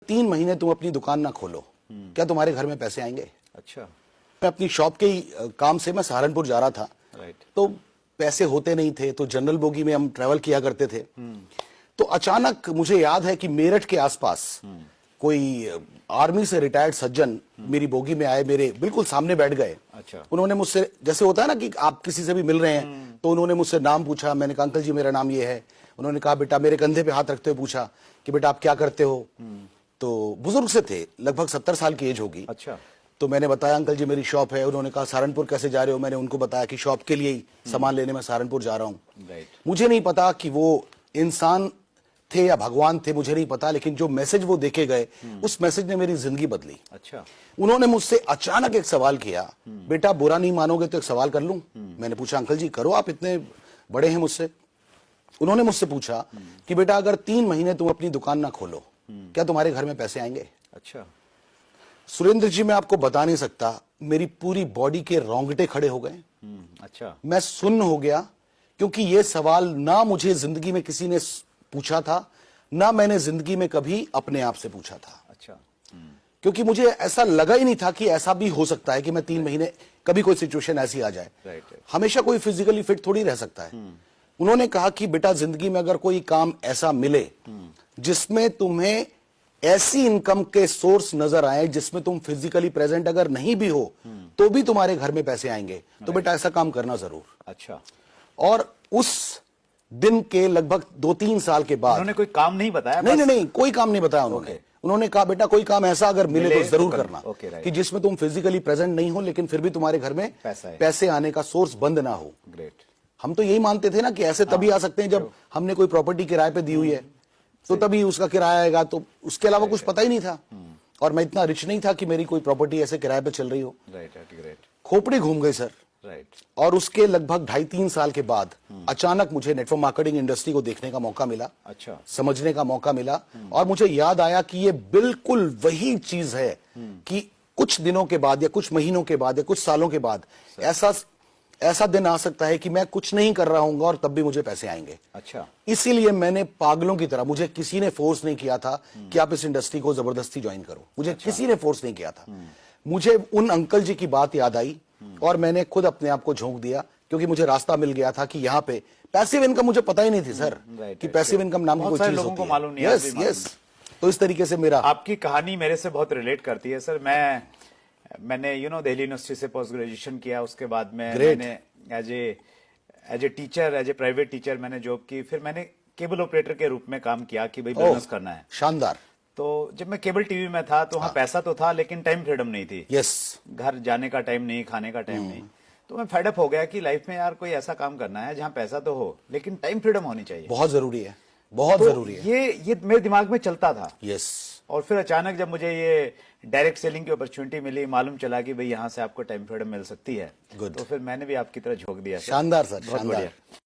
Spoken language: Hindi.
3 महीने तुम अपनी दुकान ना खोलो, क्या तुम्हारे घर में पैसे आएंगे? अच्छा। मैं अपनी शॉप के ही काम से मैं सहारनपुर जा रहा था, राइट। तो पैसे होते नहीं थे, तो जनरल बोगी में हम ट्रेवल किया करते थे। तो अचानक मुझे याद है कि मेरठ के आसपास कोई आर्मी से रिटायर्ड सज्जन मेरी बोगी में आए, मेरे बिल्कुल सामने बैठ गए। अच्छा। उन्होंने मुझसे, जैसे होता है ना कि आप किसी से भी मिल रहे हैं, तो उन्होंने मुझसे नाम पूछा। मैंने कहा अंकल जी मेरा नाम ये है। उन्होंने कहा बेटा, मेरे कंधे पे हाथ रखते हुए पूछा कि बेटा आप क्या करते हो? तो बुजुर्ग से थे, लगभग 70 साल की एज होगी। अच्छा। तो मैंने बताया अंकल जी मेरी शॉप है। उन्होंने कहा सहारनपुर कैसे जा रहे हो? मैंने उनको बताया कि शॉप के लिए ही सामान लेने में सहारनपुर जा रहा हूं। राइट। मुझे नहीं पता कि वो इंसान थे या भगवान थे, मुझे नहीं पता, लेकिन जो मैसेज वो देके गए, उस मैसेज ने मेरी जिंदगी बदली। अच्छा। उन्होंने मुझसे अचानक एक सवाल किया, बेटा बुरा नहीं मानोगे तो एक सवाल कर लूं? मैंने पूछा अंकल जी करो, आप इतने बड़े हैं मुझसे। उन्होंने मुझसे पूछा कि बेटा अगर 3 महीने तुम अपनी दुकान ना खोलो, क्या तुम्हारे घर में पैसे आएंगे? अच्छा। सुरेंद्र जी मैं आपको बता नहीं सकता, मेरी पूरी बॉडी के रोंगटे खड़े हो गए। अच्छा। मैं सुन्न हो गया, क्योंकि यह सवाल ना मुझे जिंदगी में किसी ने पूछा था, ना मैंने जिंदगी में कभी अपने आप से पूछा था। अच्छा। क्योंकि मुझे ऐसा लगा ही नहीं था कि ऐसा भी हो सकता है कि मैं 3 महीने, कभी कोई सिचुएशन ऐसी आ जाए। राइट। हमेशा कोई फिजिकली फिट थोड़ी रह सकता है। उन्होंने कहा कि बेटा जिंदगी में अगर कोई काम ऐसा मिले जिसमें तुम्हें ऐसी इनकम के सोर्स नजर आए जिसमें तुम फिजिकली प्रेजेंट अगर नहीं भी हो तो भी तुम्हारे घर में पैसे आएंगे, तो बेटा ऐसा काम करना जरूर। अच्छा। और उस दिन के लगभग 2-3 साल के बाद उन्होंने कोई काम नहीं बताया? नहीं, कोई काम नहीं बताया उन्होंने। उन्होंने कहा बेटा कोई काम ऐसा अगर मिले तो जरूर करना, कि जिसमें तुम फिजिकली प्रेजेंट नहीं हो लेकिन फिर भी तुम्हारे घर में पैसे आने का सोर्स बंद ना हो। ग्रेट। हम तो यही मानते थे ना कि ऐसे तभी आ सकते हैं जब हमने कोई प्रॉपर्टी किराए पे दी हुई है, तो तभी उसका किराया आएगा, तो उसके अलावा कुछ पता ही नहीं था। और मैं इतना रिच नहीं था कि मेरी कोई प्रॉपर्टी ऐसे किराए पे चल रही हो। राइट। खोपड़ी घूम गई सर। राइट। और उसके लगभग 2.5-3 साल के बाद अचानक मुझे नेटवर्क मार्केटिंग इंडस्ट्री को देखने का मौका मिला। अच्छा। समझने का मौका मिला, और मुझे याद आया कि ये बिल्कुल वही चीज है कि कुछ दिनों के बाद या कुछ महीनों के बाद या कुछ सालों के बाद ऐसा दिन आ सकता है कि मैं कुछ नहीं कर रहा हूंगा और तब भी मुझे पैसे आएंगे। अच्छा। इसीलिए मैंने पागलों की तरह, मुझे किसी ने फोर्स नहीं किया था कि आप इस इंडस्ट्री को जबरदस्ती ज्वाइन करो, मुझे किसी ने फोर्स नहीं किया था। मुझे उन अंकल जी की बात याद आई और मैंने खुद अपने आप को झोंक दिया, क्योंकि मुझे रास्ता मिल गया था कि यहाँ पे पैसिव इनकम, मुझे पता ही नहीं थी सर कि पैसिव इनकम नाम की कोई चीज होती है। यस। तो इस तरीके से मेरा, आपकी कहानी मेरे से बहुत रिलेट करती है सर। मैंने दिल्ली यूनिवर्सिटी से पोस्ट ग्रेजुएशन किया, उसके बाद में मैंने as a teacher, as a private teacher मैंने जॉब की। फिर मैंने केबल ऑपरेटर के रूप में काम किया कि भाई बिजनेस करना है। शानदार। तो जब मैं केबल टीवी में था तो वहाँ पैसा तो था लेकिन टाइम फ्रीडम नहीं थी। यस। घर जाने का टाइम नहीं, खाने का टाइम नहीं। तो मैं फेडअप हो गया कि लाइफ में यार कोई ऐसा काम करना है जहाँ पैसा तो हो लेकिन टाइम फ्रीडम होनी चाहिए। बहुत जरूरी है, बहुत जरूरी है। ये मेरे दिमाग में चलता था। यस। और फिर अचानक जब मुझे ये डायरेक्ट सेलिंग की अपॉर्चुनिटी मिली, मालूम चला कि भाई यहाँ से आपको टाइम फ्रीडम मिल सकती है, तो फिर मैंने भी आपकी तरह झोंक दिया। शानदार सर, शानदार।